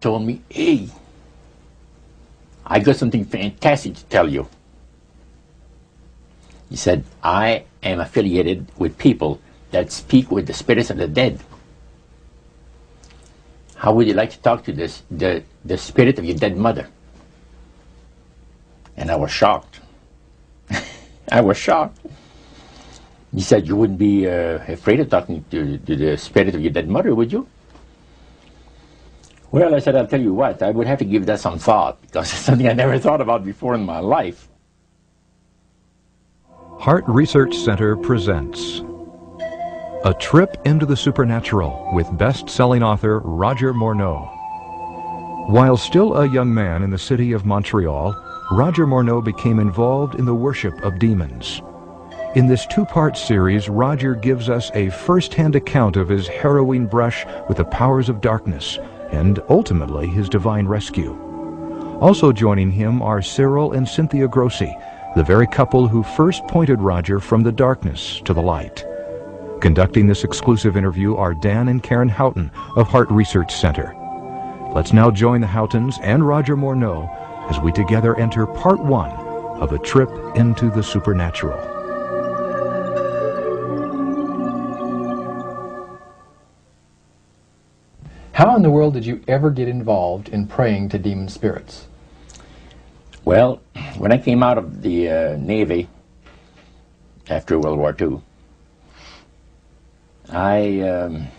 told me, hey, I got something fantastic to tell you. He said, I am affiliated with people that speak with the spirits of the dead. How would you like to talk to the spirit of your dead mother? And I was shocked. I was shocked. He said, you wouldn't be afraid of talking to the spirit of your dead mother, would you? Well, I said, I'll tell you what, I would have to give that some thought, because it's something I never thought about before in my life. Heart Research Center presents A Trip into the Supernatural with best-selling author Roger Morneau. While still a young man in the city of Montreal, Roger Morneau became involved in the worship of demons. In this two-part series, Roger gives us a first-hand account of his harrowing brush with the powers of darkness and ultimately his divine rescue. Also joining him are Cyril and Cynthia Grossi, the very couple who first pointed Roger from the darkness to the light. Conducting this exclusive interview are Dan and Karen Houghton of Heart Research Center. Let's now join the Houghtons and Roger Morneau as we together enter part one of A Trip into the Supernatural. How in the world did you ever get involved in praying to demon spirits? Well, when I came out of the Navy after World War II, I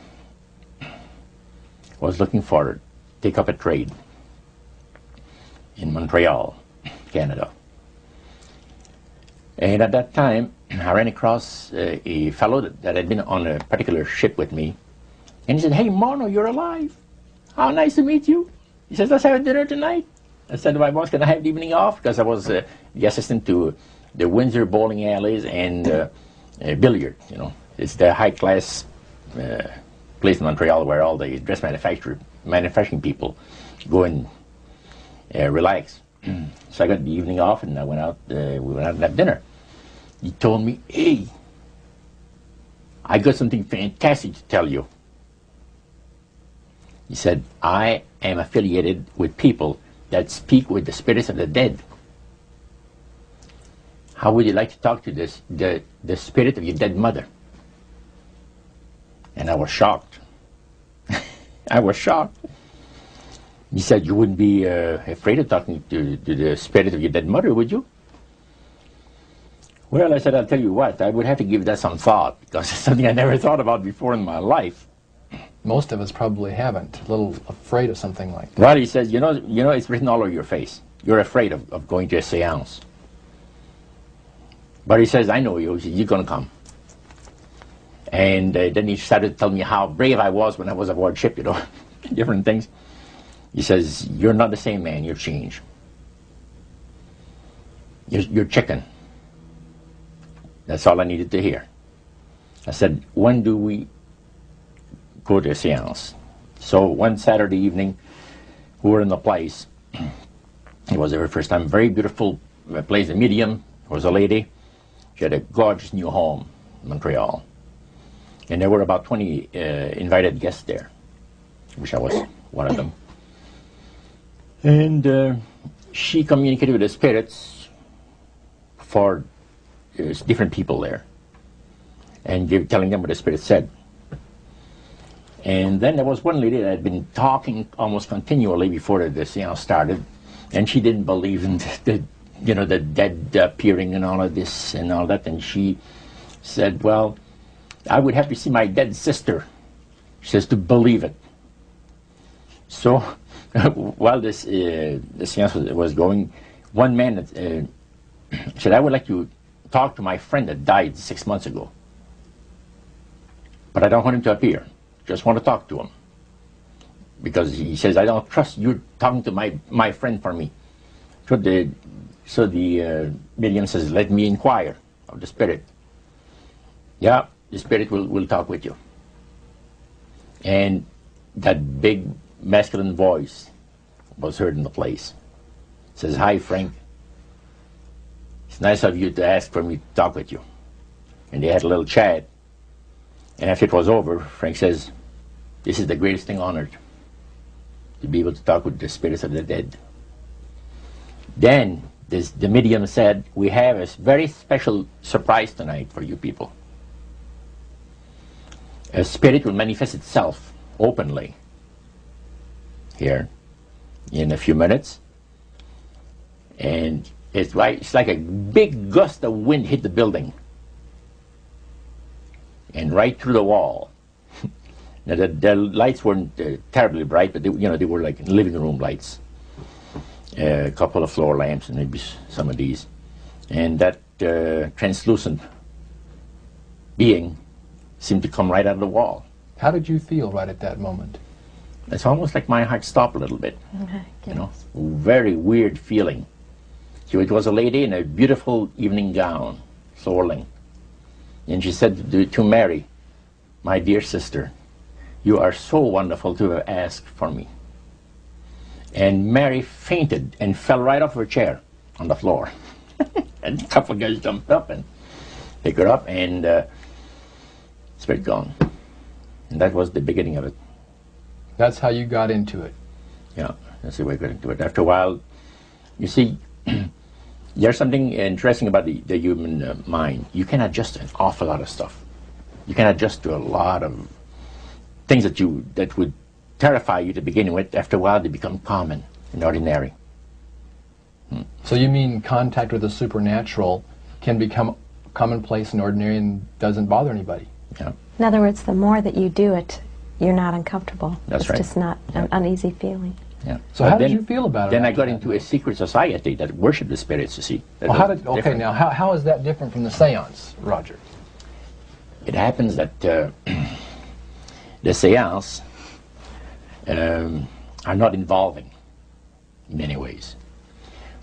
was looking to take up a trade in Montreal, Canada. And at that time, I ran across a fellow that had been on a particular ship with me. And he said, hey, Morneau, you're alive. How nice to meet you. He says, let's have dinner tonight. I said to my boss, can I have the evening off? Because I was the assistant to the Windsor bowling alleys and billiard, you know. It's the high-class place in Montreal where all the dress manufacturing people go and relax. So I got the evening off, and I went out, we went out and had dinner. He told me, hey, I got something fantastic to tell you. He said, I am affiliated with people that speak with the spirits of the dead. How would you like to talk to the spirit of your dead mother? And I was shocked. I was shocked. He said, you wouldn't be afraid of talking to the spirit of your dead mother, would you? Well, I said, I'll tell you what, I would have to give that some thought, because it's something I never thought about before in my life. Most of us probably haven't. A little afraid of something like that. Well, he says, you know, it's written all over your face. You're afraid of going to a seance. But he says, I know you. He says, you're going to come. And then he started to tell me how brave I was when I was aboard ship, you know, different things. He says, you're not the same man. You're changed. You're chicken. That's all I needed to hear. I said, when do we go to a seance? So one Saturday evening, we were in the place. It was the very first time. Very beautiful place. A medium was a lady. She had a gorgeous new home in Montreal. And there were about 20 invited guests there, which I was one of them. And she communicated with the spirits for different people there, and telling them what the spirit said. And then there was one lady that had been talking almost continually before the seance started, and she didn't believe in the dead appearing and all of this and all that. And she said, well, I would have to see my dead sister, she says, to believe it. So while this the seance was going, one man said, I would like to talk to my friend that died 6 months ago, but I don't want him to appear. Just want to talk to him, because he says, I don't trust you talking to my friend for me. So the medium says, let me inquire of the spirit. Yeah, the spirit will talk with you. And that big masculine voice was heard in the place. It says, hi, Frank. It's nice of you to ask for me to talk with you. And they had a little chat. And after it was over, Frank says, this is the greatest thing on earth. to be able to talk with the spirits of the dead. Then the medium said, we have a very special surprise tonight for you people. A spirit will manifest itself openly here in a few minutes, and it's like a big gust of wind hit the building and right through the wall. Now the lights weren't terribly bright, but they were like living room lights, a couple of floor lamps, and maybe some of these, and that translucent being seemed to come right out of the wall. How did you feel right at that moment? It's almost like my heart stopped a little bit. Okay, very weird feeling. So it was a lady in a beautiful evening gown, swirling. And she said to Mary, my dear sister, you are so wonderful to have asked for me. And Mary fainted and fell right off her chair on the floor. And a couple of guys jumped up and picked her up, and spirit gone. And that was the beginning of it. That's how you got into it. Yeah, that's the way I got into it. After a while, you see, there's something interesting about the human mind. You can adjust to an awful lot of stuff. You can adjust to a lot of things that would terrify you to begin with. After a while, they become common and ordinary. So you mean contact with the supernatural can become commonplace and ordinary and doesn't bother anybody? Yeah. In other words, the more that you do it, you're not uncomfortable. That's right. It's just not an uneasy feeling. Yeah. So how did you feel about it? Then I got into a secret society that worshipped the spirits, you see. Well, how is that different from the seance, Roger? It happens that the seance are not involving in many ways.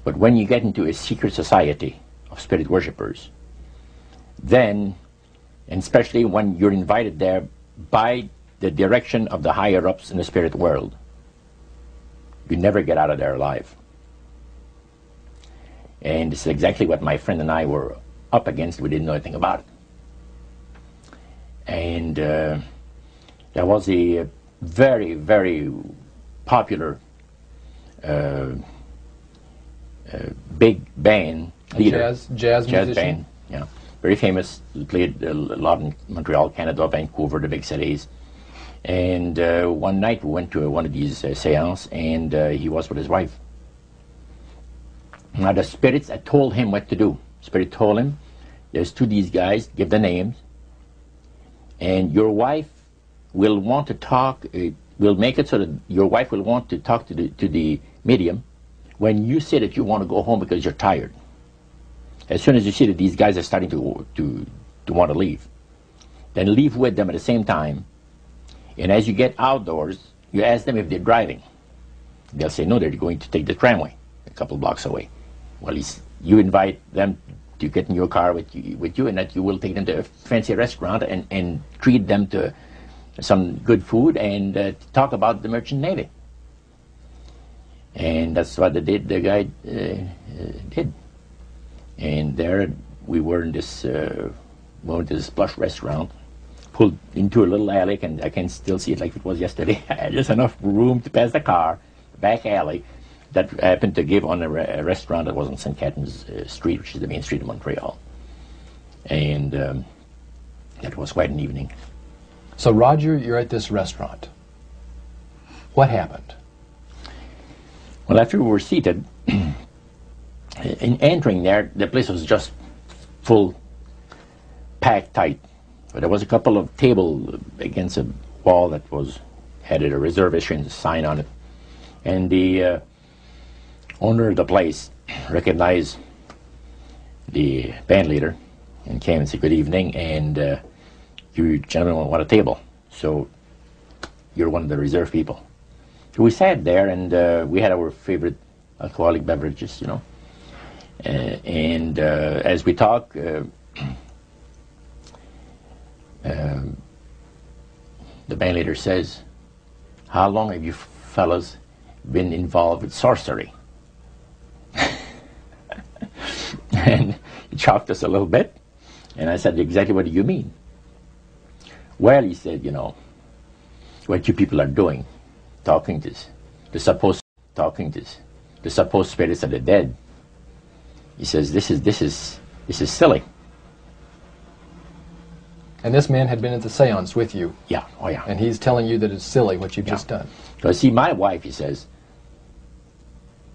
But when you get into a secret society of spirit worshippers, then, and especially when you're invited there by the direction of the higher-ups in the spirit world, you never get out of there alive. And this is exactly what my friend and I were up against. We didn't know anything about it. And there was a very, very popular big band leader. Jazz musician? Band, yeah. Very famous. He played a lot in Montreal, Canada, Vancouver, the big cities. And one night we went to one of these seances, and he was with his wife. Now the spirits had told him what to do. Spirit told him, there's two of these guys, give the names, and your wife will want to talk, we'll make it so that your wife will want to talk to the medium when you say that you want to go home because you're tired. As soon as you see that these guys are starting to want to leave, then leave with them at the same time. And as you get outdoors, you ask them if they're driving. They'll say, no, they're going to take the tramway a couple blocks away. Well, you invite them to get in your car with you, and that you will take them to a fancy restaurant and treat them to some good food and talk about the merchant navy. And that's what the guy did. And there we were in this plush restaurant, pulled into a little alley, and I can still see it like it was yesterday. Just enough room to pass the car, back alley, that happened to give on a restaurant that was on St. Catharines Street, which is the main street of Montreal. And that was quite an evening. So Roger, you're at this restaurant. What happened? Well, after we were seated, in entering there, the place was just full, packed tight. But there was a couple of tables against a wall that had a reservation sign on it. And the owner of the place recognized the band leader and came and said, good evening, and you gentlemen want a table. So you're one of the reserve people. So we sat there, and we had our favorite alcoholic beverages, you know. And as we talked, the band leader says, how long have you fellas been involved with sorcery? And he shocked us a little bit, and I said, exactly what do you mean? Well, he said, you know, what you people are doing, talking to the supposed talking to the supposed spirits of the dead. He says, this is silly. And this man had been at the seance with you. Yeah, oh yeah. And he's telling you that it's silly what you've just done. Because see, my wife, he says,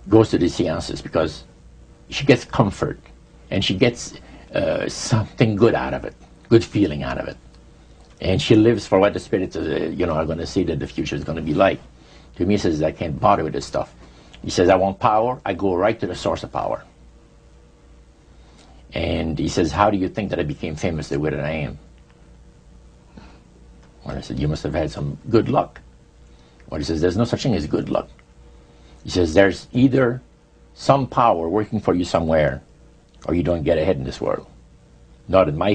goes to the seances because she gets comfort and she gets something good out of it, good feeling out of it. And she lives for what the spirits are going to see that the future is going to be like. To me, he says, I can't bother with this stuff. He says, I want power. I go right to the source of power. And he says, how do you think that I became famous the way that I am? Well, I said, you must have had some good luck. Well, he says, there's no such thing as good luck. He says, there's either some power working for you somewhere, or you don't get ahead in this world. Not in my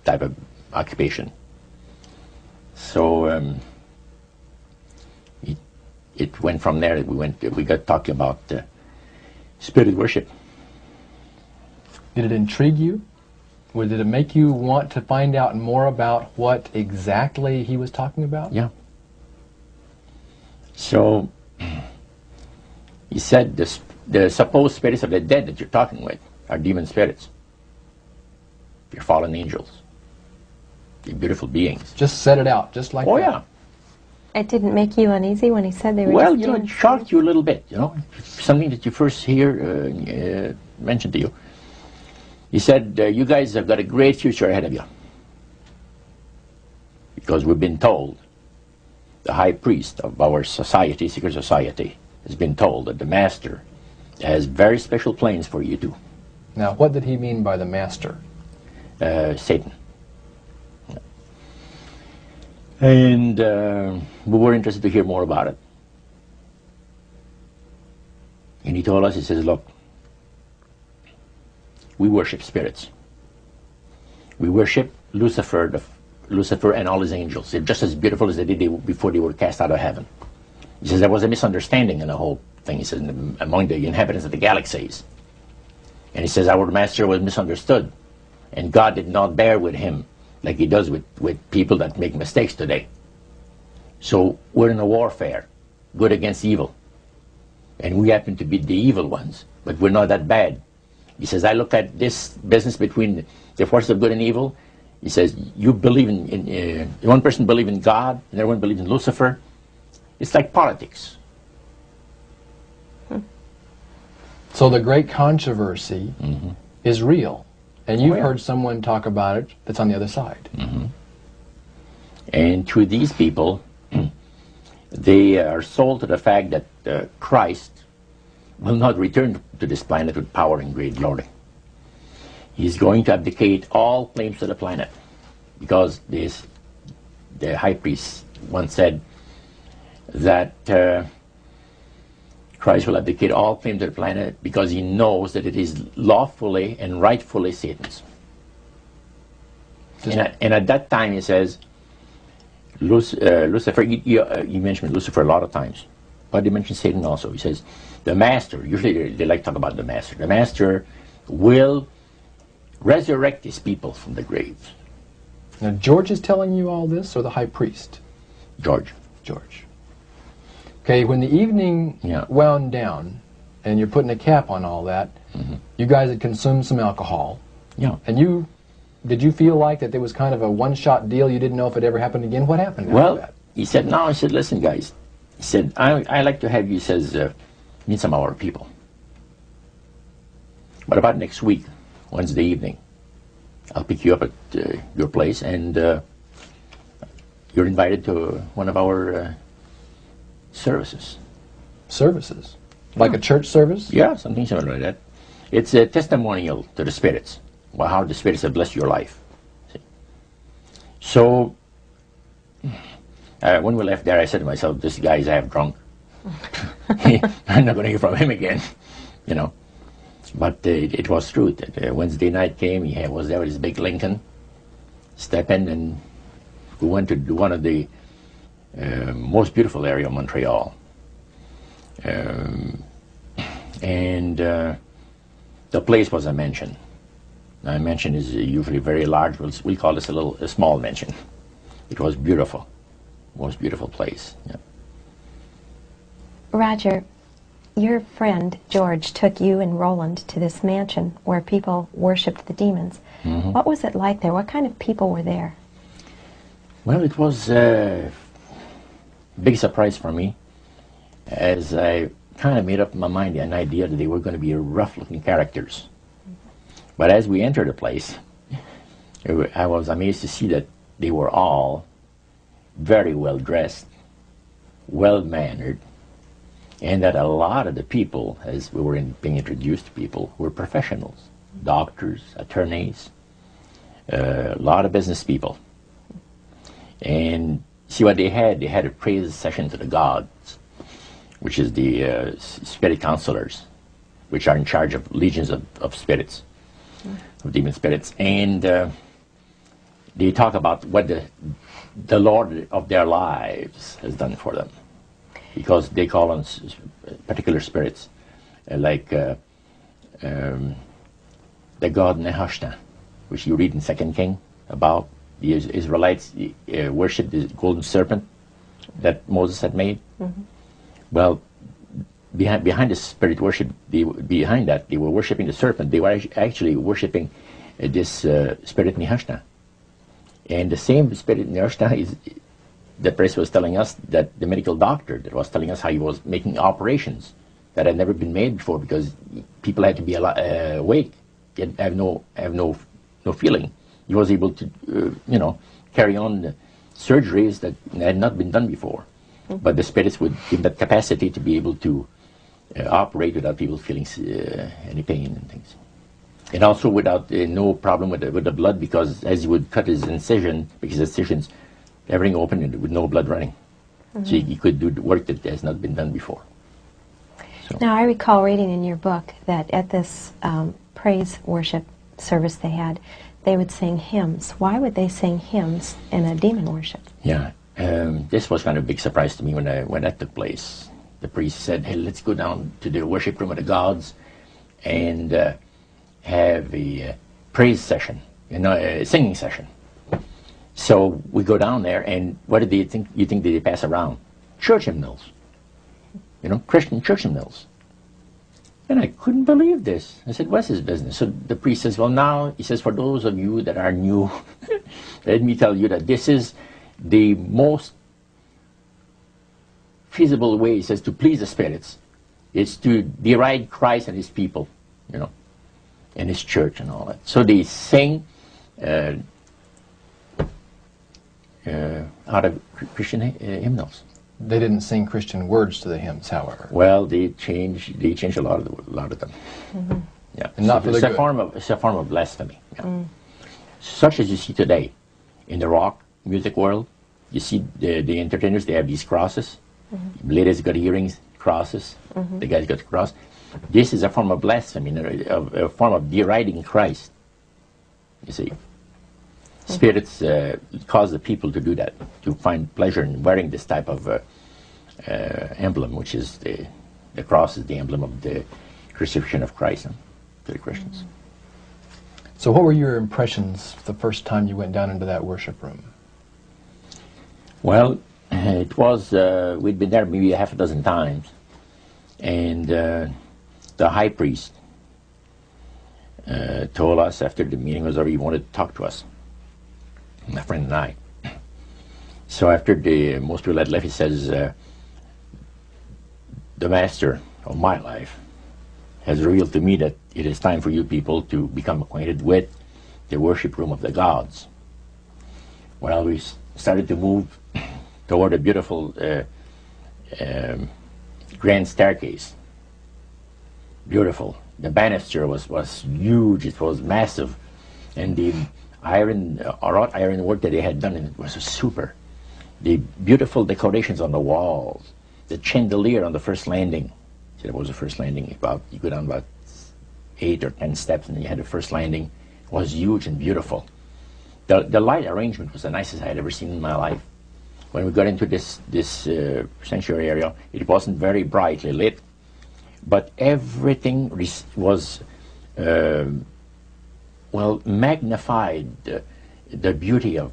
type of occupation. So it went from there. We got talking about spirit worship. Did it intrigue you? Or did it make you want to find out more about what exactly he was talking about? Yeah. So he said the supposed spirits of the dead that you're talking with are demon spirits. They're fallen angels. They're beautiful beings. Just set it out, just like that. Oh yeah. It didn't make you uneasy when he said they were Well, just it shocked you a little bit, something that you first hear mentioned to you. He said, you guys have got a great future ahead of you. Because we've been told, the high priest of our society, secret society, has been told that the master has very special plans for you too. Now, what did he mean by the master? Satan. And we were interested to hear more about it. And he told us, he says, look, we worship spirits. We worship Lucifer and all his angels. They're just as beautiful as they did before they were cast out of heaven. He says there was a misunderstanding in the whole thing. He says among the inhabitants of the galaxies. And he says our master was misunderstood. And God did not bear with him like he does with people that make mistakes today. So we're in a warfare, good against evil. And we happen to be the evil ones, but we're not that bad. He says, I look at this business between the forces of good and evil. He says, you believe in one person believes in God, and everyone believes in Lucifer. It's like politics. So the great controversy is real. And you've heard someone talk about it that's on the other side. And to these people, they are sold to the fact that Christ will not return to this planet with power and great glory. He's going to abdicate all claims to the planet, because the high priest once said that Christ will abdicate all claims to the planet because he knows that it is lawfully and rightfully Satan's. And at that time, he says, Lucifer, you mentioned Lucifer a lot of times, but he mentioned Satan also. He says, the master, usually they like to talk about the master will resurrect his people from the graves. Now, George is telling you all this, or the high priest? George. Okay, when the evening wound down, and you're putting a cap on all that, you guys had consumed some alcohol. Yeah. And did you feel like that there was kind of a one-shot deal? You didn't know if it ever happened again? What happened after that? He said, no, I said, listen, guys. He said, I like to have you, he says, meet some of our people. What about next week, Wednesday evening? I'll pick you up at your place, and you're invited to one of our services. Services? Like a church service? Yeah, something similar like that. It's a testimonial to the spirits, how the spirits have blessed your life. See? So, when we left there, I said to myself, this guy's half drunk. I'm not going to hear from him again, But it was true. Wednesday night came, he was there with his big Lincoln, step in, and we went to one of the most beautiful area of Montreal. And the place was a mansion. Now, a mansion is usually very large. We'll call this a small mansion. It was beautiful. Most beautiful place. Yeah. Roger, your friend George took you and Roland to this mansion where people worshipped the demons. Mm-hmm. What was it like there? What kind of people were there? Well, it was a big surprise for me, as I kind of made up in my mind an idea that they were going to be rough-looking characters. But as we entered the place, I was amazed to see that they were all very well dressed, well mannered, and that a lot of the people, as we were being introduced to people, were professionals, doctors, attorneys, a lot of business people. And see what they had a praise session to the gods, which is the spirit counselors, which are in charge of legions of spirits, of demon spirits. And they talk about what the Lord of their lives has done for them, because they call on particular spirits, like the god Nehushtan, which you read in 2 King about. The Israelites worshipped the golden serpent that Moses had made. Mm-hmm. Well, behind the spirit worship, behind that, they were worshipping the serpent. They were actually worshipping this spirit Nehushtan. And the same spirit Nehushtan is, the priest was telling us, that the medical doctor that was telling us how he was making operations that had never been made before, because people had to be awake, yet have no feeling. He was able to, carry on the surgeries that had not been done before. Mm-hmm. But the spirits would give that capacity to be able to operate without people feeling any pain and things. And also without no problem with the blood, because as he would cut his incision, because incisions, everything open and with no blood running. Mm-hmm. So he could do the work that has not been done before. So. Now, I recall reading in your book that at this praise worship service they had, they would sing hymns. Why would they sing hymns in a demon worship? Yeah, this was kind of a big surprise to me when that took place. The priest said, "Hey, let's go down to the worship room of the gods and have a praise session, a singing session." So we go down there, and what did you think they pass around? Church hymnals, Christian church hymnals. And I couldn't believe this. I said, "What's his business?" So the priest says, "Well, now," he says, "for those of you that are new, let me tell you that this is the most feasible way," he says, "to please the spirits. It's to deride Christ and his people, and his church and all that." So they sing out of Christian hymnals. They didn't sing Christian words to the hymns, however. Well, they changed a lot of them. Mm-hmm. Yeah, and not for the good. It's a form of blasphemy. Yeah. Such as you see today in the rock music world. You see the entertainers; they have these crosses. Mm-hmm. Ladies got earrings, crosses. Mm-hmm. The guys got the cross. This is a form of blasphemy, a form of deriding Christ. You see, spirits cause the people to do that, to find pleasure in wearing this type of emblem, which is the cross is the emblem of the crucifixion of Christ to the Christians. So what were your impressions the first time you went down into that worship room? Well, it was, we'd been there maybe a half a dozen times, and the high priest told us after the meeting was over, he wanted to talk to us, my friend and I. So after most people had left, he says, "The master of my life has revealed to me that it is time for you people to become acquainted with the worship room of the gods." Well, we started to move toward a beautiful grand staircase. Beautiful. The banister was huge. It was massive, and the wrought iron work that they had done in it was super. The beautiful decorations on the walls, the chandelier on the first landing. See, that was the first landing. You go down about 8 or 10 steps, and then you had the first landing. It was huge and beautiful. The light arrangement was the nicest I had ever seen in my life. When we got into this sanctuary area, it wasn't very brightly lit, but everything was magnified the beauty of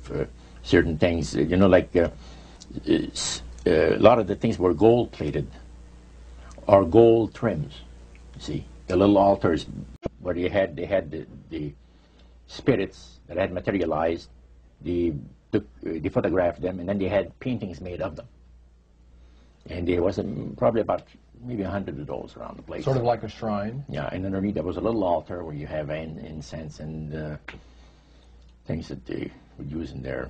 certain things. Like a lot of the things were gold plated. or gold trims. You see, the little altars where they had the spirits that had materialized. They photographed them, and then they had paintings made of them. And there was probably about maybe 100 of those around the place. Sort of like a shrine. Yeah, and underneath there was a little altar where you have incense and things that they would use in their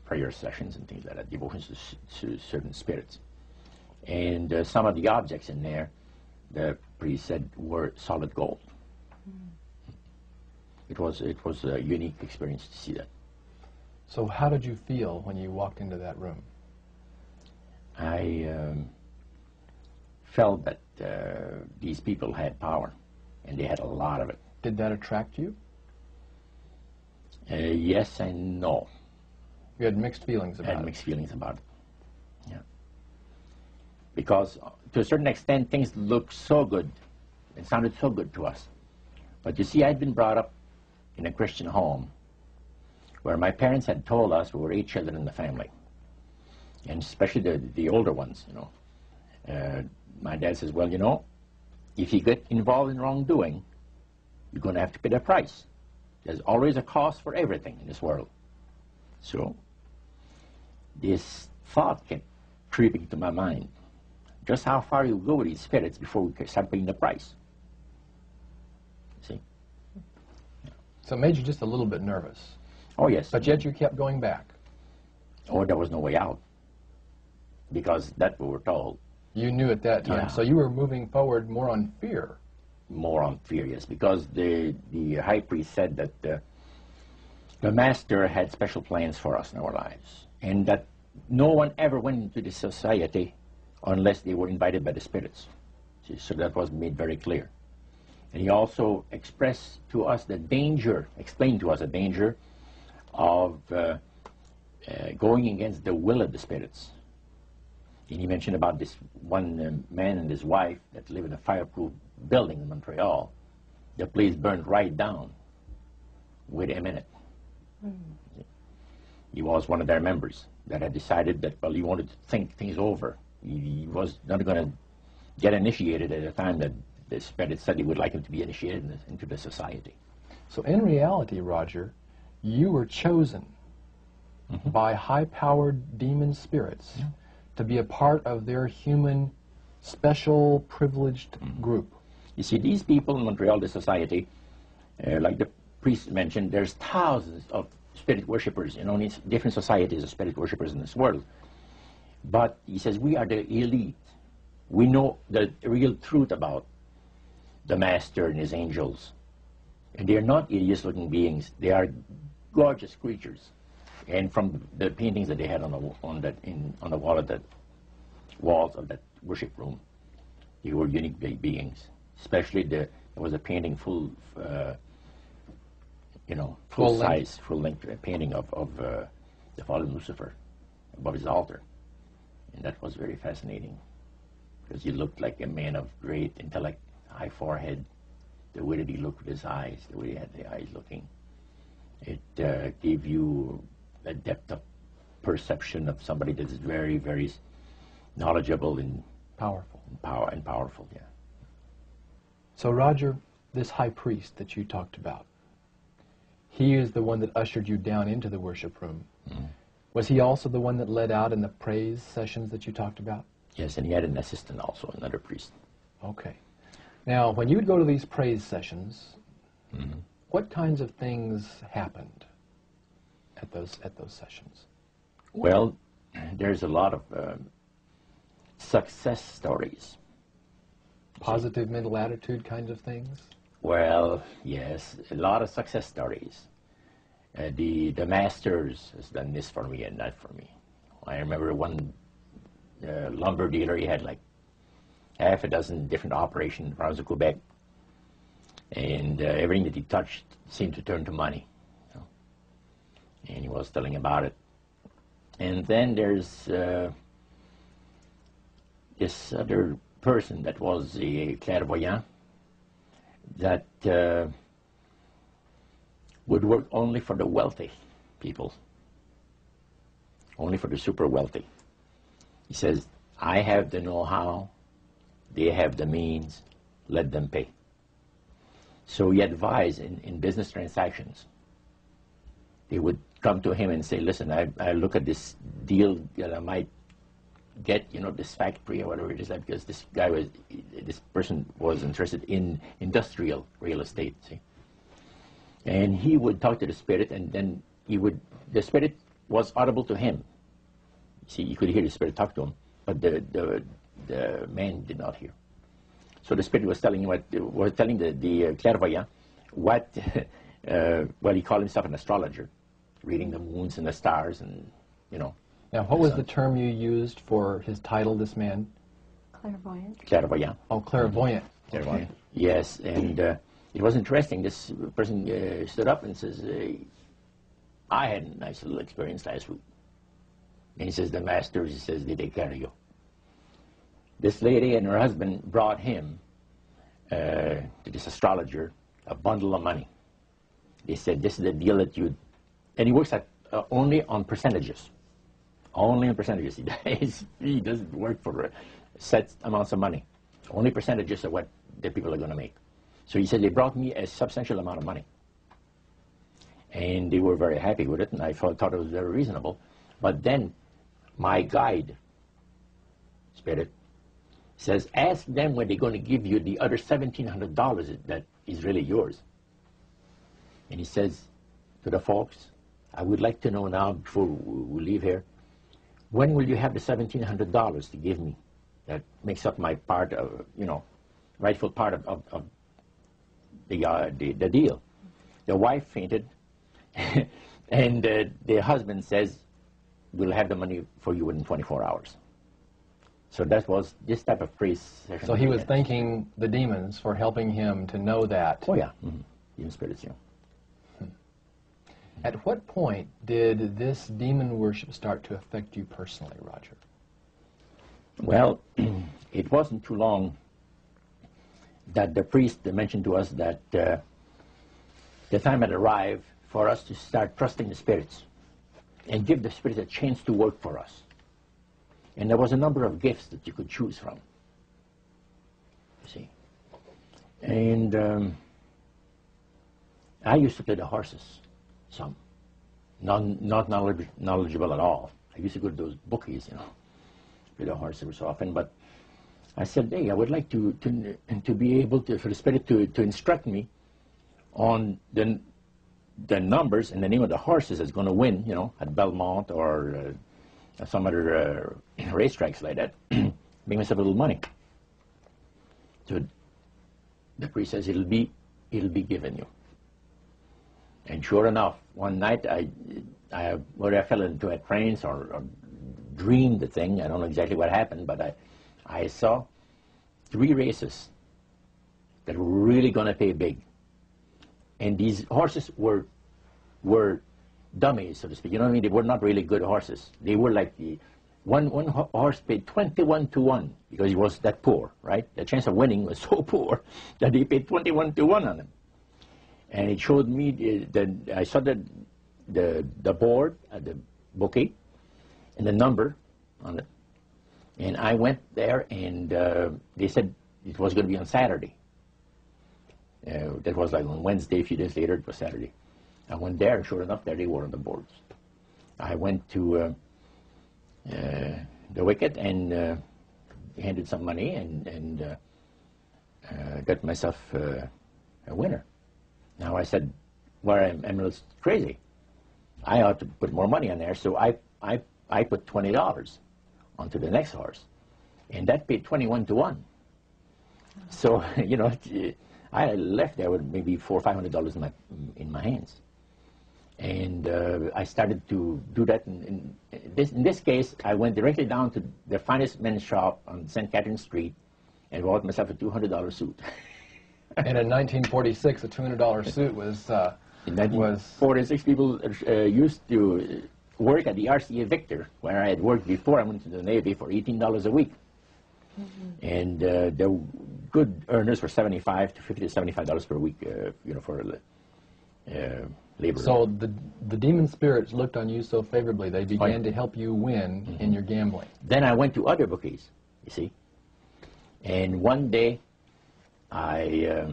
prayer sessions and things like that, devotions to certain spirits. And some of the objects in there, the priest said, were solid gold. It was a unique experience to see that. So how did you feel when you walked into that room? I felt that these people had power, and they had a lot of it. Did that attract you? Yes and no. You had mixed feelings I about had it. mixed feelings about it. Yeah. Because to a certain extent, things looked so good. It sounded so good to us. But you see, I'd been brought up in a Christian home where my parents had told us we were 8 children in the family. And especially the older ones, you know. My dad says, well, you know, if you get involved in wrongdoing, you're going to have to pay the price. There's always a cost for everything in this world. So this thought kept creeping into my mind. Just how far you go with these spirits before we start paying the price. See? So it made you just a little bit nervous. Oh, yes. But yet you kept going back. Oh, there was no way out. Because that's what we're told. You knew at that time. Yeah. So you were moving forward more on fear. More on fear, yes. Because the high priest said that the master had special plans for us in our lives. And that no one ever went into this society unless they were invited by the spirits. See, so that was made very clear. And he also expressed to us the danger, explained to us the danger of going against the will of the spirits. And he mentioned about this one man and his wife that live in a fireproof building in Montreal. The place burned right down with him in it. He was one of their members that had decided that, well, he wanted to think things over. He was not going to get initiated at a time that the spirit said he would like him to be initiated into the society. So in reality, Roger, you were chosen by high-powered demon spirits to be a part of their human, special, privileged group. You see, these people in Montreal, the society, like the priest mentioned, there's thousands of spirit worshippers in only different societies of spirit worshippers in this world. But he says, we are the elite. We know the real truth about the master and his angels. And they're not hideous-looking beings. They are gorgeous creatures. And from the paintings that they had on the wall of walls of that worship room, they were unique beings. Especially there was a painting full size, full-length painting of the fallen Lucifer above his altar. And that was very fascinating, because he looked like a man of great intellect, high forehead, the way that he looked with his eyes, the way he had the eyes looking. It gave you a depth of perception of somebody that is very, very knowledgeable and Powerful. Powerful, yeah. So Roger, this high priest that you talked about, he is the one that ushered you down into the worship room. Was he also the one that led out in the praise sessions that you talked about? Yes, and he had an assistant also, another priest. Okay. Now, when you would go to these praise sessions, what kinds of things happened at those sessions? Well, there's a lot of success stories. Positive mental attitude kinds of things? Well, yes, a lot of success stories. The masters has done this for me and that for me. I remember one lumber dealer, he had like half a dozen different operations in the province of Quebec, and everything that he touched seemed to turn to money. You know? And he was telling about it. And then there's this other person that was a clairvoyant that would work only for the wealthy people, only for the super wealthy. He says, I have the know-how They have the means. Let them pay. So he advised in business transactions. They would come to him and say, listen, I look at this deal that I might get, you know, this factory or whatever it is, because this person was interested in industrial real estate, see. And he would talk to the spirit, and then the spirit was audible to him. See, you could hear the spirit talk to him, but the man did not hear. So the spirit was telling the clairvoyant what, well, he called himself an astrologer, reading the moons and the stars, and, you know. Now, what was the term you used for his title, this man? Clairvoyant. Clairvoyant. Oh, clairvoyant. Clairvoyant. Okay. Yes, and it was interesting. This person stood up and says, I had a nice little experience last week. And he says, the masters, he says, they take care of you. This lady and her husband brought him, to this astrologer, a bundle of money. They said, this is the deal that you... And he works at only on percentages. Only on percentages. He doesn't work for set amounts of money. Only percentages of what the people are going to make. So he said, they brought me a substantial amount of money. And they were very happy with it, and I thought it was very reasonable. But then my guide, spirit, says, ask them when they're going to give you the other $1,700 that is really yours. And he says to the folks, I would like to know now, before we leave here, when will you have the $1,700 to give me? That makes up my part of, you know, rightful part of the deal. The wife fainted, and the husband says, we'll have the money for you in 24 hours. So that was this type of priest. So he was thanking the demons for helping him to know that. Oh, yeah. Demon spirits, yeah. At what point did this demon worship start to affect you personally, Roger? Well, it wasn't too long that the priest mentioned to us that the time had arrived for us to start trusting the spirits and give the spirits a chance to work for us. And there was a number of gifts that you could choose from, you see. And I used to play the horses, some. Not knowledgeable at all. I used to go to those bookies, you know, play the horses every so often. But I said, hey, I would like to be able to, for the spirit to instruct me on the numbers and the name of the horses that's going to win, you know, at Belmont or some other racetracks like that. Make myself a little money. So the priest says, it'll be given you. And sure enough, one night whether I fell into a trance or dreamed the thing, I don't know exactly what happened, but I saw 3 races that were really going to pay big. And these horses were dummies, so to speak. You know what I mean? They were not really good horses. They were like one horse paid 21 to 1 because he was that poor, right? The chance of winning was so poor that they paid 21 to 1 on him. And it showed me I saw the board, the bouquet, and the number on it. And I went there, and they said it was going to be on Saturday. That was like on Wednesday. A few days later, it was Saturday. I went there, and sure enough, there they were on the boards. I went to the wicket and handed some money and got myself a winner. Now I said, well, I'm a little crazy. I ought to put more money on there, so I put $20 onto the next horse, and that paid 21 to 1. So you know, I left there with maybe $400 or $500 in my hands, and I started to do that. In this case, I went directly down to the finest men's shop on St. Catherine Street, and bought myself a $200 suit. And in 1946, a $200 suit was... In 1946, people used to work at the RCA Victor, where I had worked before I went to the Navy, for $18 a week. And the good earners were $75 to $50 to $75 per week, you know, for labor. So the demon spirits looked on you so favorably, they began to help you win in your gambling. Then I went to other bookies, you see. And one day, I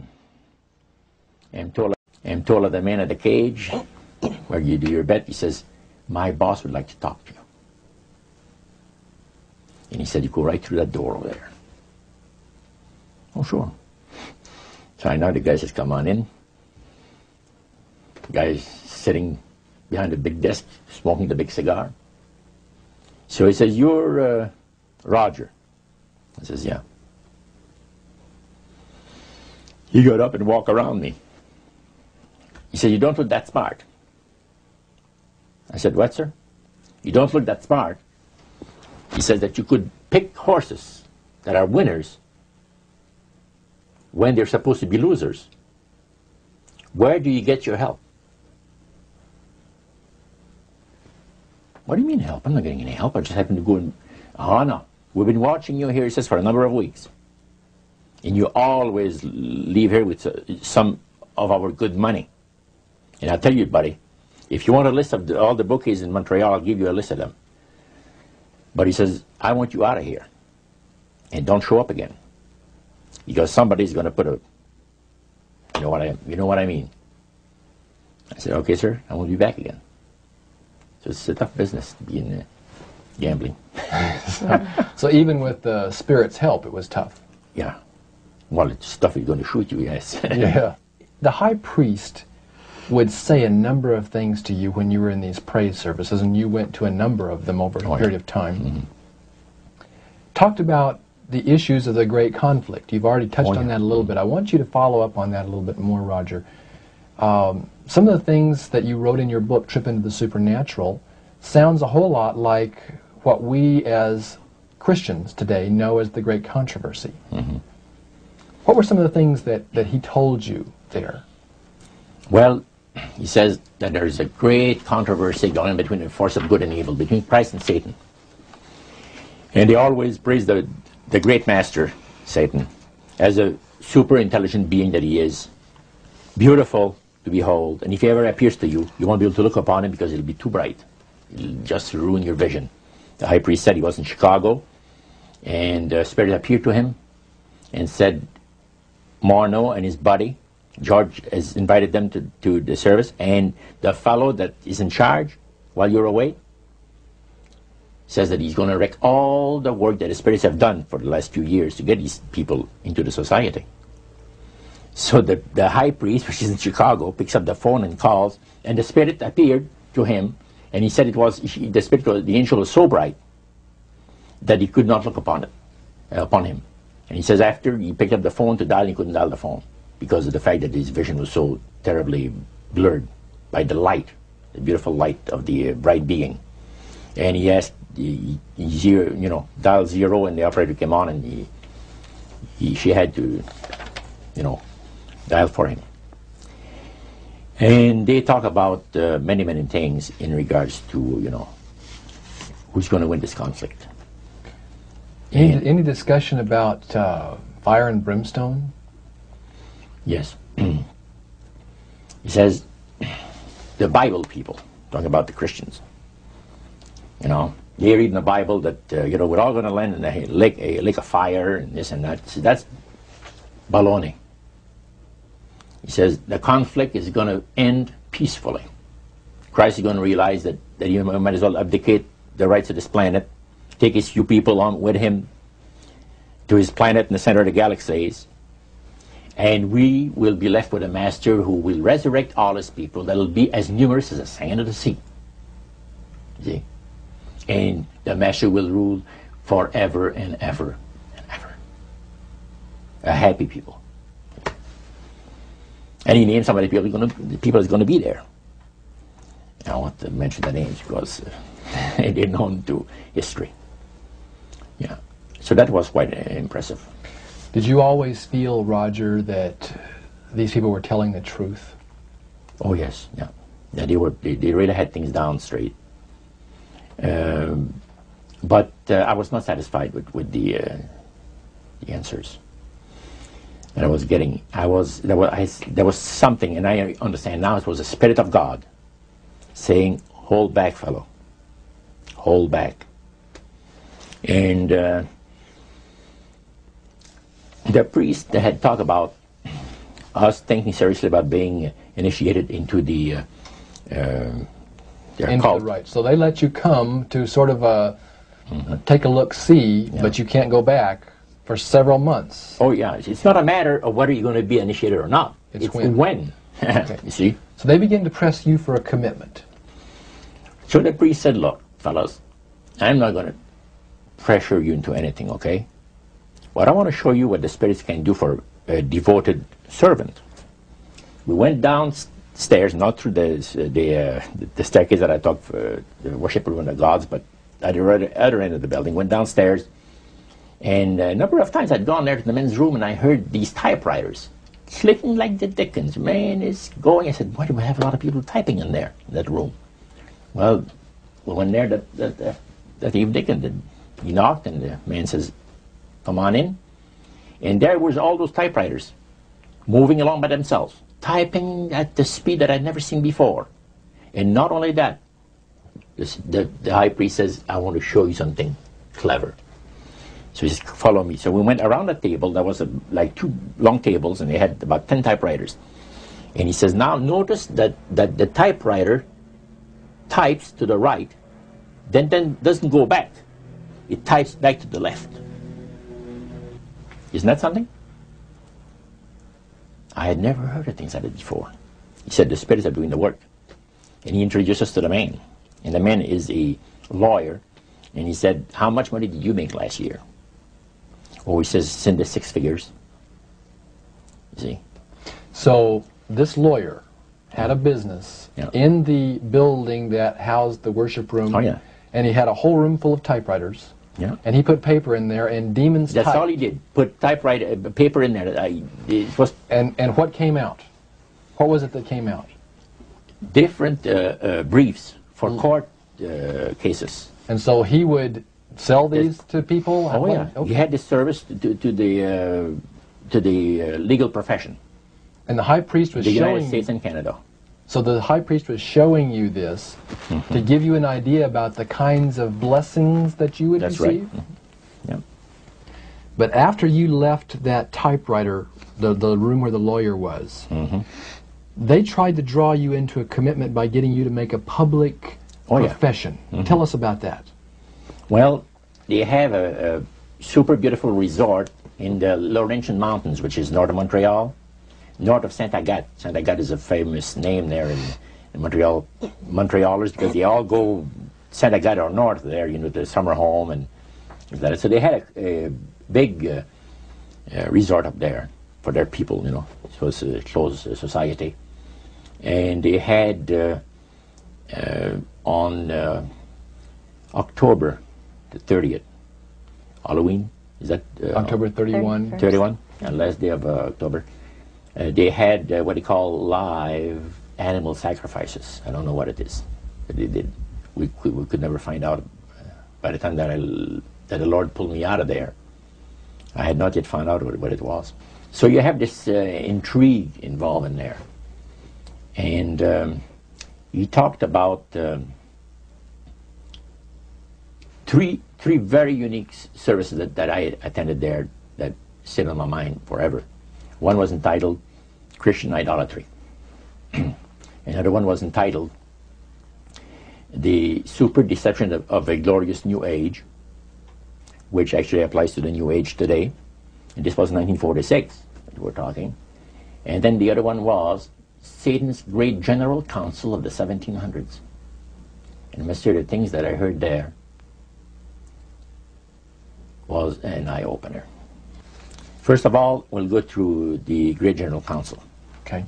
am told of the man at the cage where you do your bet. He says, my boss would like to talk to you. And he said, you go right through that door over there. Oh, sure. So I know the guy says, come on in. The guy's sitting behind a big desk, smoking the big cigar. So he says, you're Roger. I says, yeah. He got up and walked around me. He said, you don't look that smart. I said, what, sir? You don't look that smart. He said that you could pick horses that are winners when they're supposed to be losers. Where do you get your help? What do you mean help? I'm not getting any help. I just happen to go and... Oh, no. We've been watching you here, he says, for a number of weeks. And you always leave here with some of our good money. And I'll tell you, buddy, if you want a list of all the bookies in Montreal, I'll give you a list of them. But he says, I want you out of here. And don't show up again. Because somebody's going to put a... You know what I mean. I said, okay, sir, I won't be back again. So it's a tough business to be in gambling. So even with the Spirit's help, it was tough. Yeah. Well, it's stuff is going to shoot you, yes. Yeah. The high priest would say a number of things to you when you were in these praise services, and you went to a number of them over a period of time. Mm-hmm. Talked about the issues of the great conflict. You've already touched on that a little bit. I want you to follow up on that a little bit more, Roger. Some of the things that you wrote in your book, Trip into the Supernatural, sounds a whole lot like what we as Christians today know as the Great Controversy. Mm-hmm. What were some of the things that he told you there? Well, he says that there is a great controversy going on between the force of good and evil, between Christ and Satan. And they always praise the great master, Satan, as a super intelligent being that he is, beautiful to behold. And if he ever appears to you, you won't be able to look upon him because it'll be too bright. It'll just ruin your vision. The high priest said he was in Chicago, and the Spirit appeared to him and said, Morneau and his buddy, George, has invited them to the service, and the fellow that is in charge while you're away says that he's going to wreck all the work that the spirits have done for the last few years to get these people into the society. So the high priest, which is in Chicago, picks up the phone and calls, and the Spirit appeared to him, and he said the angel was so bright that he could not look upon him. And he says after he picked up the phone to dial, he couldn't dial the phone because of the fact that his vision was so terribly blurred by the light, the beautiful light of the bright being. And he asked, dial 0, and the operator came on, and she had to, dial for him. And they talk about many, many things in regards to, who's going to win this conflict. Any discussion about fire and brimstone? Yes. He says, the Bible people, talking about the Christians, they read in the Bible that, we're all going to land in a lake of fire and this and that. So that's baloney. He says the conflict is going to end peacefully. Christ is going to realize that he might as well abdicate the rights of this planet, take his few people on with him to his planet in the center of the galaxies, and we will be left with a master who will resurrect all his people that will be as numerous as the sand of the sea. See? And the master will rule forever and ever and ever. A happy people. And he named some of the people that's going to be there. I don't want to mention the names because they're known to history. Yeah. So that was quite impressive. Did you always feel, Roger, that these people were telling the truth? Oh yes, yeah. Yeah, they really had things down straight. But I was not satisfied with the answers that I was getting. There was something, and I understand now it was the Spirit of God saying, "Hold back, fellow. Hold back." And The priest had talked about us thinking seriously about being initiated into the their cult. Right. So they let you come to sort of take a look-see, but you can't go back for several months. Oh yeah, it's not a matter of whether you're going to be initiated or not. It's when. Okay. You see? So they begin to press you for a commitment. So the priest said, look, fellas, I'm not going to pressure you into anything, okay? But I want to show you what the spirits can do for a devoted servant. We went downstairs, not through the staircase that I talked for the worship room of the gods, but at the other end of the building. Went downstairs, and a number of times I'd gone there to the men's room, and I heard these typewriters clicking like the dickens. Man, it's going. I said, why do we have a lot of people typing in there, in that room? Well, we went there that evening, and he knocked, and the man says, come on in. And there was all those typewriters moving along by themselves, typing at the speed that I'd never seen before. And not only that, the high priest says, I want to show you something clever. So he says, follow me. So we went around the table. There was like 2 long tables, and they had about 10 typewriters. And he says, now notice that the typewriter types to the right, then doesn't go back. It types back to the left. Isn't that something? I had never heard of things like that before. He said the spirits are doing the work. And he introduced us to the man. And the man is a lawyer. And he said, how much money did you make last year? Oh, he says, it's in the 6 figures. You see? So this lawyer had a business in the building that housed the worship room. Oh, yeah. And he had a whole room full of typewriters. Yeah. And he put paper in there, and demons That's typed. all he did. Put typewriter paper in there. It was And what came out? What was it that came out? different briefs for court cases. And so he would sell these to people? Oh yeah. Okay. He had this service to the legal profession. And the high priest was The showing United States and Canada. So the high priest was showing you this to give you an idea about the kinds of blessings that you would That's receive? right. Yeah. But after you left that typewriter, the room where the lawyer was, they tried to draw you into a commitment by getting you to make a public profession. Tell us about that. Well, they have a super beautiful resort in the Laurentian Mountains, which is north of Montreal, north of Saint Agathe. Saint Agathe is a famous name there in Montreal. Montrealers, because they all go Saint Agathe or north there, you know, the summer home and that. So they had a big resort up there for their people, you know. It was a closed society. And they had on October the 30th, Halloween, is that? October 31. 31, last day of October. They had what they call live animal sacrifices. I don't know what it is, but they did. We could never find out. By the time that the Lord pulled me out of there, I had not yet found out what it was. So you have this intrigue involved in there. And he talked about three very unique services that I attended there that sit on my mind forever. One was entitled Christian Idolatry. Another one was entitled The Super Deception of a Glorious New Age, which actually applies to the New Age today. And this was 1946 that we're talking. And then the other one was Satan's Great General Council of the 1700s. And I must say the things that I heard there was an eye-opener. First of all, we'll go through the Great General Council. Okay.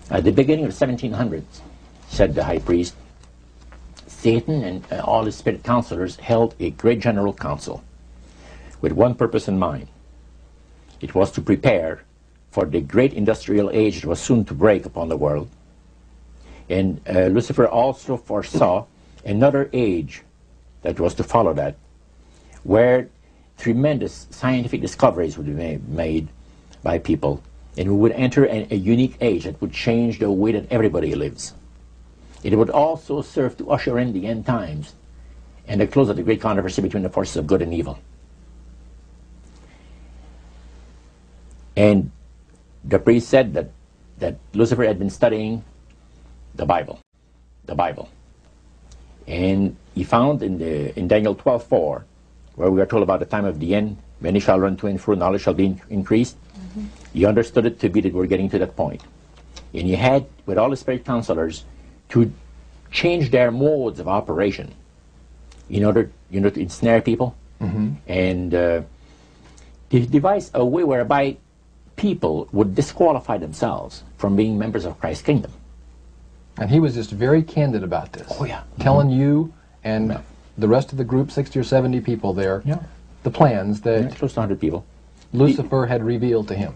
At the beginning of the 1700s, said the high priest, Satan and all his spirit counselors held a Great General Council with one purpose in mind. It was to prepare for the great industrial age that was soon to break upon the world. And Lucifer also foresaw another age that was to follow that, where tremendous scientific discoveries would be made by people, and we would enter a unique age that would change the way that everybody lives. It would also serve to usher in the end times and the close of the great controversy between the forces of good and evil. And the priest said that Lucifer had been studying the Bible. And he found in Daniel 12:4, where we are told about the time of the end, many shall run to and fro, knowledge shall be increased. He understood it to be that we're getting to that point. And he had, with all the spirit counselors, to change their modes of operation in order, to ensnare people. And they devised a way whereby people would disqualify themselves from being members of Christ's kingdom. And he was just very candid about this. Oh, yeah. Telling you and the rest of the group, 60 or 70 people there, the plans that close to 100 people. Lucifer had revealed to him.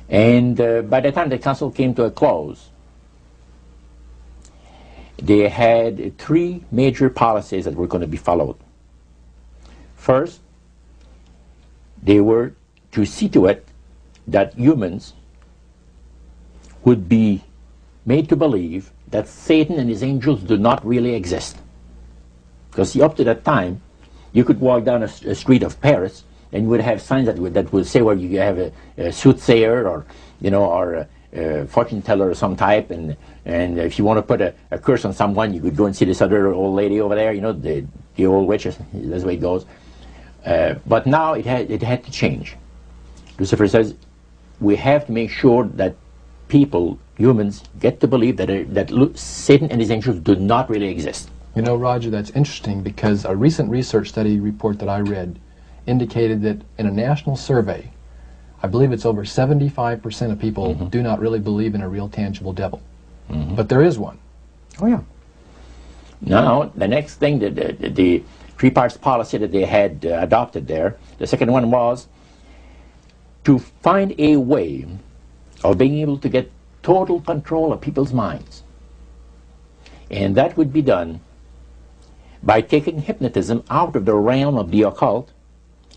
And by the time the council came to a close, they had 3 major policies that were going to be followed. First, they were to see to it that humans would be made to believe that Satan and his angels do not really exist. Because up to that time, you could walk down a street of Paris and you would have signs that would say where you have a soothsayer or a fortune teller of some type, and if you want to put a curse on someone, you could go and see this other old lady over there, the old witch. That's the way it goes. But now it had to change. Lucifer says we have to make sure that people, humans, get to believe that Satan and his angels do not really exist. You know, Roger, that's interesting because a recent research study report that I read indicated that in a national survey, I believe it's over 75% of people do not really believe in a real tangible devil. But there is one. Oh, yeah. Now, the next thing, the 3 parts policy that they had adopted there, the second one was to find a way of being able to get total control of people's minds. And that would be done by taking hypnotism out of the realm of the occult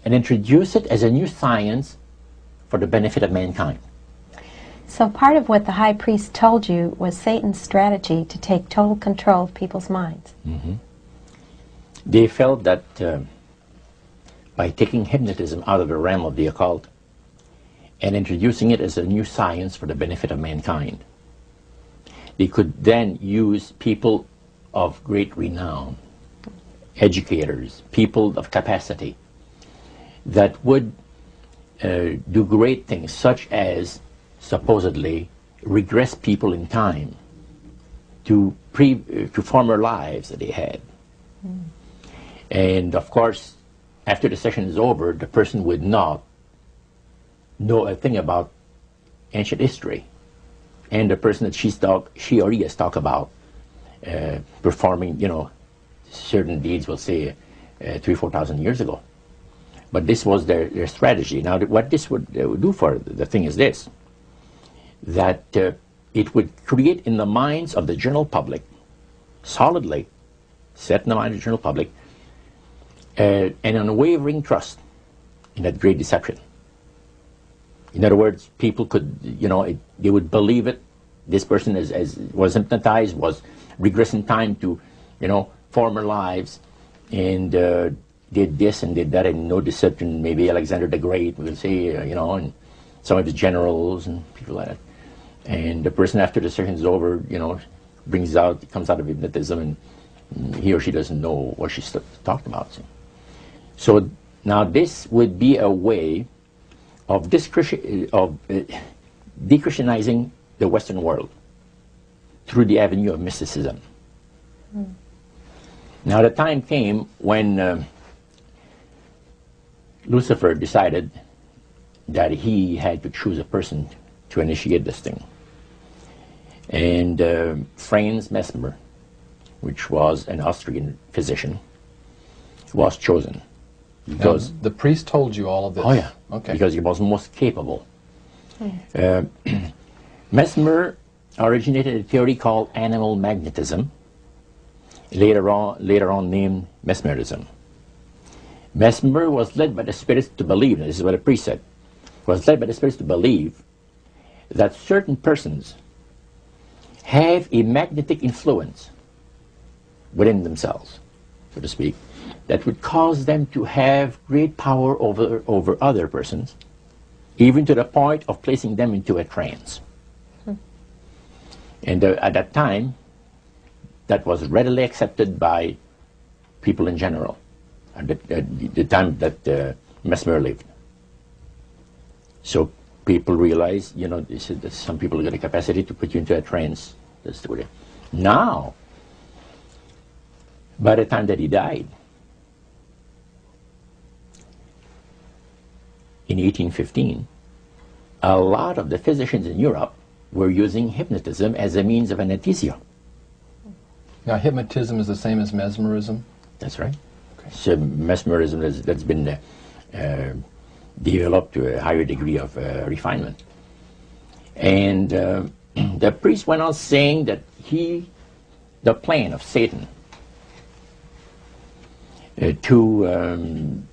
and introduce it as a new science for the benefit of mankind. So part of what the high priest told you was Satan's strategy to take total control of people's minds. They felt that by taking hypnotism out of the realm of the occult and introducing it as a new science for the benefit of mankind, they could then use people of great renown, educators, people of capacity, that would do great things, such as supposedly regress people in time to former lives that they had. And of course, after the session is over, the person would not know a thing about ancient history, and the person that she or he has talked about performing, certain deeds, we'll say 3,000 or 4,000 years ago. But this was their strategy. Now, what this would do for the thing is this, that it would create in the minds of the general public, solidly set in the mind of the general public, an unwavering trust in that great deception. In other words, people could, they would believe it. This person was hypnotized, was regressing time to, former lives, and did this and did that, and no deception. Maybe Alexander the Great, we'll say, and some of his generals and people like that. And the person, after the session is over, comes out of hypnotism, and he or she doesn't know what she's talked about. So now this would be a way of de-Christianizing the Western world through the avenue of mysticism. Now the time came when Lucifer decided that he had to choose a person to initiate this thing. And Franz Mesmer, which was an Austrian physician, was chosen. Because now, the priest told you all of this? Oh, yeah. Okay. Because he was most capable. Mesmer originated a theory called animal magnetism, later on named mesmerism. Mesmer was led by the spirits to believe, and this is what the priest said, was led by the spirits to believe that certain persons have a magnetic influence within themselves, so to speak, that would cause them to have great power over other persons, even to the point of placing them into a trance. And at that time, that was readily accepted by people in general, at the time that Mesmer lived. So people realized, you know, they said that some people got a capacity to put you into a trance. That's the way. Now, by the time that he died, in 1815, a lot of the physicians in Europe were using hypnotism as a means of anesthesia. Now, hypnotism is the same as mesmerism? That's right. Okay. So mesmerism that's been developed to a higher degree of refinement. And the priest went on saying that the plan of Satan to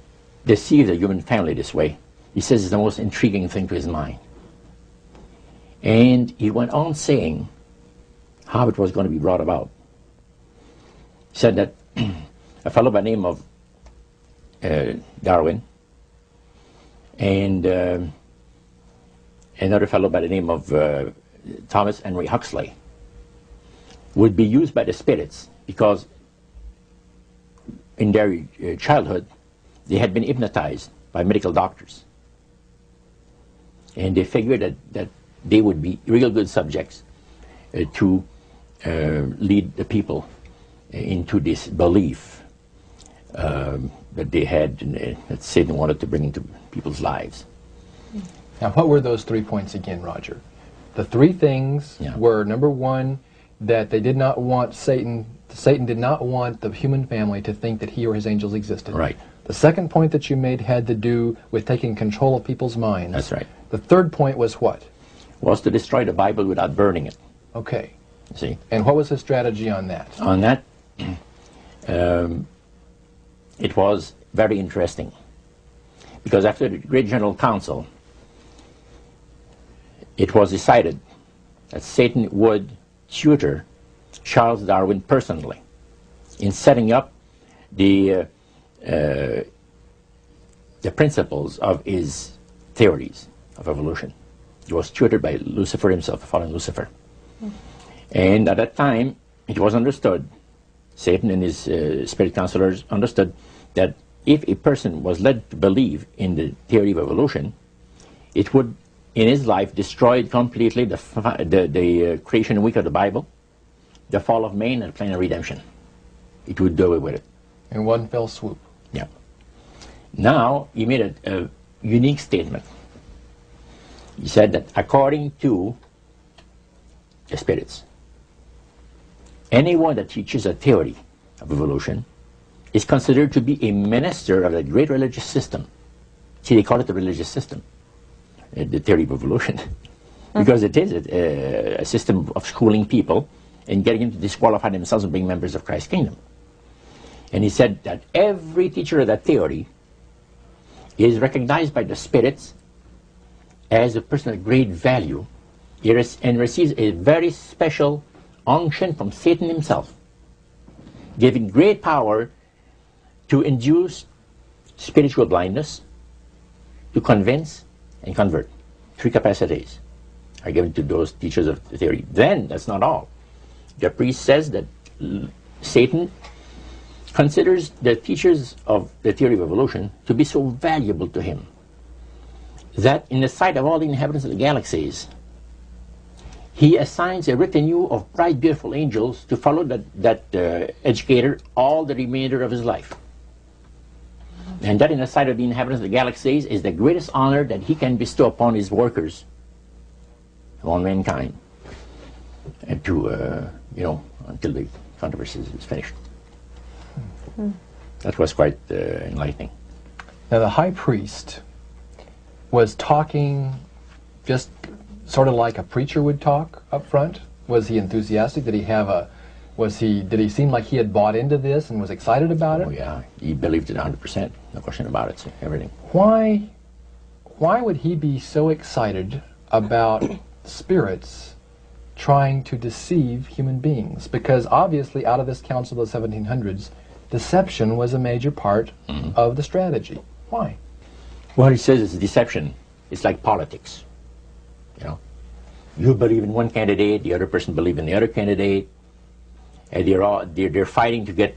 deceive the human family this way, he says, is the most intriguing thing to his mind. And he went on saying how it was going to be brought about. He said that a fellow by the name of Darwin and another fellow by the name of Thomas Henry Huxley would be used by the spirits because in their childhood they had been hypnotized by medical doctors. And they figured that they would be real good subjects to lead the people into this belief that they had, that Satan wanted to bring into people's lives. Now, what were those 3 points again, Roger? The 3 things were, number 1, that they did not want Satan did not want the human family to think that he or his angels existed. Right. The second point that you made had to do with taking control of people's minds. That's right. The third point was what? Was to destroy the Bible without burning it. Okay. See? And what was his strategy on that? On that, it was very interesting. Because after the Great General Council, it was decided that Satan would tutor Charles Darwin personally in setting up the principles of his theories of evolution. He was tutored by Lucifer himself, fallen Lucifer. And at that time, it was understood, Satan and his spirit counselors understood, that if a person was led to believe in the theory of evolution, it would, in his life, destroy completely the creation week of the Bible, the fall of man, and the plan of redemption. It would do away with it. In one fell swoop. Yeah. Now, he made a unique statement. He said that according to the spirits, anyone that teaches a theory of evolution is considered to be a minister of the great religious system. See, they call it the religious system, the theory of evolution, because it is a system of schooling people and getting them to disqualify themselves and being members of Christ's kingdom. And he said that every teacher of that theory is recognized by the spirits as a person of great value and receives a very special unction from Satan himself, giving great power to induce spiritual blindness, to convince and convert. 3 capacities are given to those teachers of the theory. Then, that's not all. The priest says that Satan considers the teachers of the theory of evolution to be so valuable to him that in the sight of all the inhabitants of the galaxies, he assigns a retinue of bright, beautiful angels to follow that educator all the remainder of his life. And that in the sight of the inhabitants of the galaxies is the greatest honor that he can bestow upon his workers, on mankind, and to, until the controversy is finished. That was quite enlightening. Now, the high priest was talking just sort of like a preacher would talk up front. Was he enthusiastic? Did he seem like he had bought into this and was excited about it? Oh yeah, he believed it 100%, no question about it, so everything. Why would he be so excited about spirits trying to deceive human beings? Because obviously out of this council of the 1700s, deception was a major part of the strategy. Why? Well, he says it's deception It's like politics. You know, you believe in one candidate, the other person believes in the other candidate, and they're fighting to get